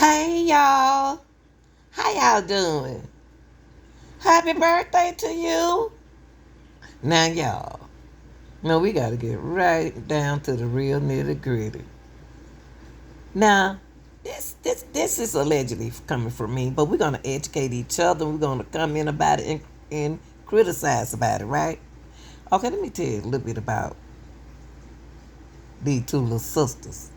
Hey y'all, how y'all doing? Happy birthday to you. Now y'all, no, we gotta get right down to the real nitty gritty. Now, this is allegedly coming from me, but we're gonna educate each other. We're gonna comment about it and criticize about it, right? Okay, let me tell you a little bit about these two little sisters.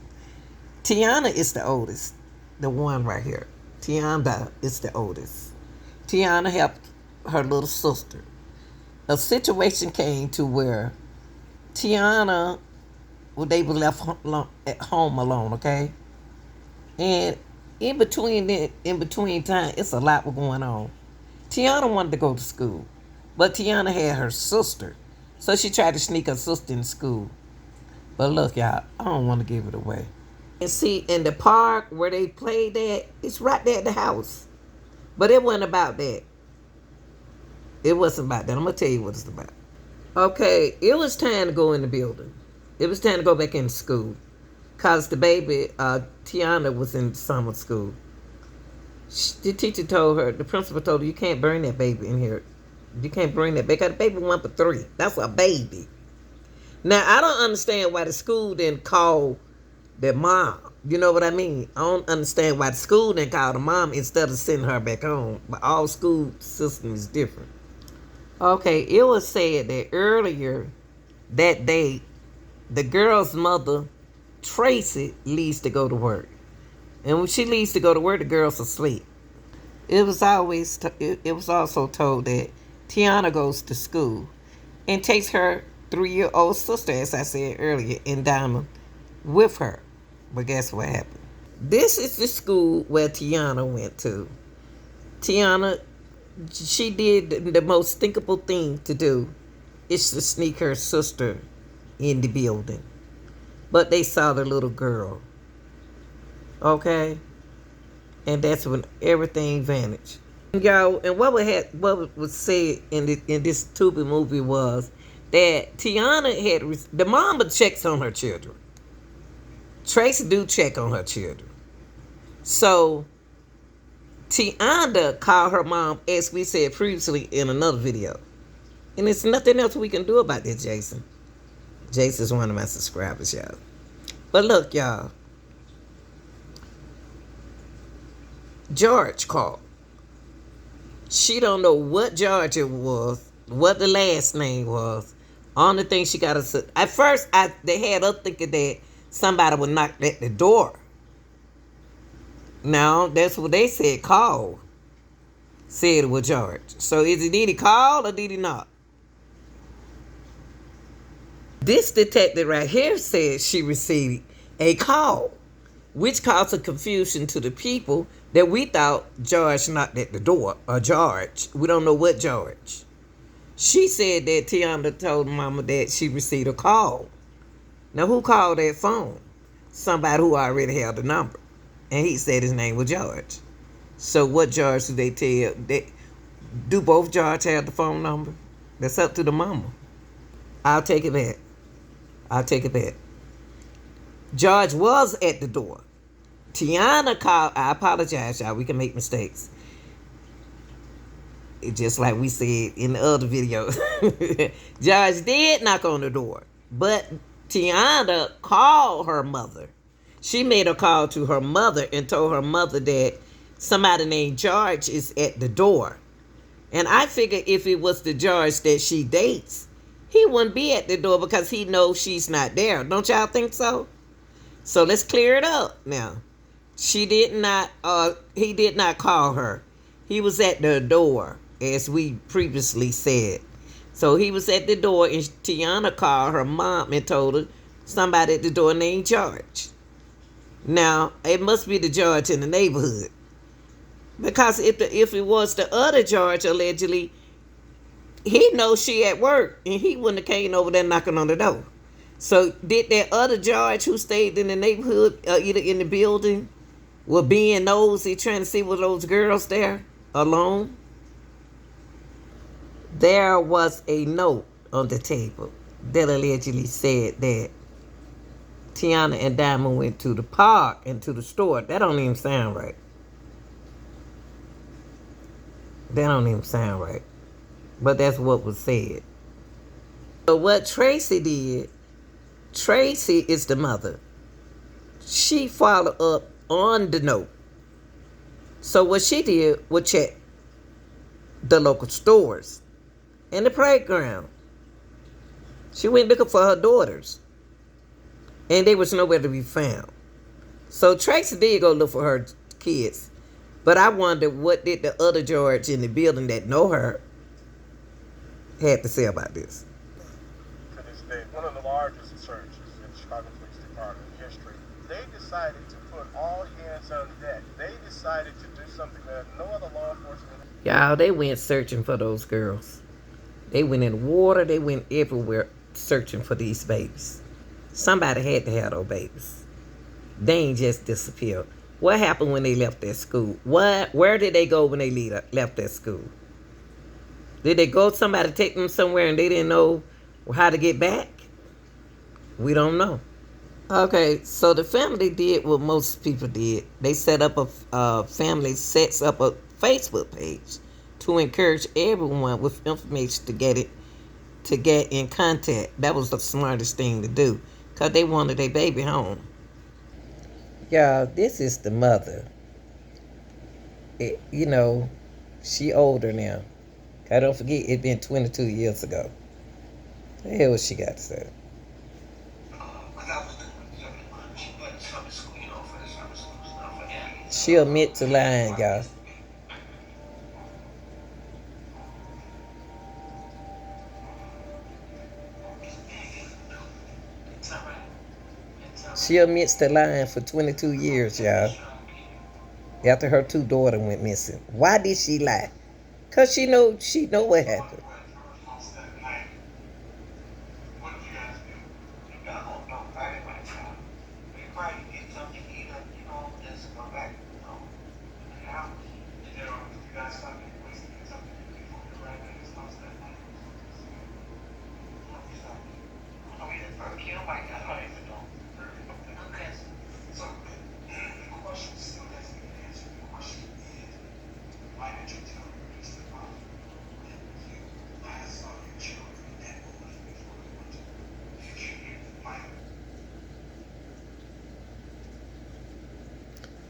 Tiana is the oldest, the one right here. Tionda is the oldest. Tiana helped her little sister. A situation came to where Tiana, well, they were left at home alone, okay? And in between time, it's a lot was going on. Tiana wanted to go to school, but Tiana had her sister, so she tried to sneak her sister in school. But look, y'all, I don't want to give it away. And see, in the park where they played at, it's right there at the house. But it wasn't about that. It wasn't about that. I'm gonna tell you what it's about. Okay, it was time to go in the building. It was time to go back in school. Cause the baby, Tiana, was in summer school. The teacher told her, the principal told her, you can't bring that baby in here. You can't bring that baby. Cause the baby went for 3. That's a baby. Now I don't understand why the school didn't call their mom. You know what I mean? I don't understand why the school didn't call the mom instead of sending her back home. But all school system is different. Okay, it was said that earlier that day, the girl's mother, Tracy, leaves to go to work. And when she leaves to go to work, the girl's asleep. It was it was also told that Tiana goes to school and takes her 3-year-old sister, as I said earlier, in Diamond with her. But guess what happened? This is the school where Tiana went to. Tiana, she did the most thinkable thing to do is to sneak her sister in the building. But they saw the little girl. Okay? And that's when everything vanished. Y'all, and what was said in this Tubi movie was that Tiana had, the mama checks on her children. Tracy do check on her children. So Tionda called her mom, as we said previously in another video. And there's nothing else we can do about this, Jason. Jason's one of my subscribers, y'all. But look, y'all. George called. She don't know what George it was, what the last name was. Only thing she got to... At first, they had us thinking that somebody would knock at the door. No, that's what they said. Call. Said it was George. So did he call or did he not? This detective right here says she received a call, which caused a confusion to the people that we thought George knocked at the door, or George. We don't know what George. She said that Tionda told Mama that she received a call. Now, who called that phone? Somebody who already held the number. And he said his name was George. So what George do they tell? Do both George have the phone number? That's up to the mama. I'll take it back. George was at the door. Tiana called. I apologize, y'all. We can make mistakes. It's just like we said in the other video. George did knock on the door. But Tiana called her mother. She made a call to her mother and told her mother that somebody named George is at the door. And I figured if it was the George that she dates, he wouldn't be at the door because he knows she's not there. Don't y'all think so? So let's clear it up now. He did not call her. He was at the door, as we previously said. So he was at the door and Tiana called her mom and told her somebody at the door named George. Now, it must be the George in the neighborhood. Because if it was the other George, allegedly, he knows she at work and he wouldn't have came over there knocking on the door. So did that other George who stayed in the neighborhood, either in the building, were being nosy trying to see were those girls there alone? There was a note on the table that allegedly said that Tiana and Diamond went to the park and to the store. That don't even sound right. That don't even sound right. But that's what was said. So what Tracy did, Tracy is the mother. She followed up on the note. So what she did was check the local stores and the playground. She went looking for her daughters, and they was nowhere to be found. So Tracy did go look for her kids, but I wonder what did the other George in the building that know her had to say about this. To this day, one of the largest searches in the Chicago Police Department history. They decided to put all hands on deck. They decided to do something that no other law enforcement. Y'all, they went searching for those girls. They went in the water. They went everywhere searching for these babies. Somebody had to have those babies. They ain't just disappeared. What happened when they left that school? Where did they go when they left that school? Did they go, somebody take them somewhere and they didn't know how to get back? We don't know. Okay, so the family did what most people did. They set up family sets up a Facebook page to encourage everyone with information to get in contact. That was the smartest thing to do because they wanted their baby home. Y'all, this is the mother. You know, she older now. I don't forget, it been 22 years ago. The hell what she got to say? She admit to lying, y'all. She admits to lying for 22 years, y'all. After her two daughters went missing. Why did she lie? Because she know what happened.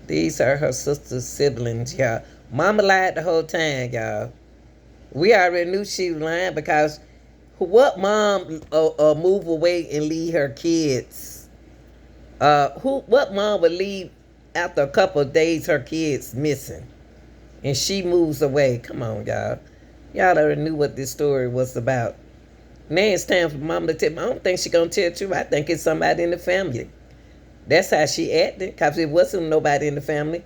These are her sister's siblings, y'all. Mama lied the whole time, y'all. We already knew she was lying because what mom move away and leave her kids? What mom would leave after a couple of days her kids missing? And she moves away. Come on, y'all. Y'all already knew what this story was about. Now it's time for mama to tell me. I don't think she's going to tell the truth. I think it's somebody in the family. That's how she acted. Because if it wasn't nobody in the family,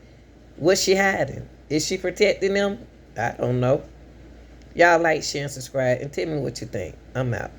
what's she hiding? Is she protecting them? I don't know. Y'all like, share, and subscribe. And tell me what you think. I'm out.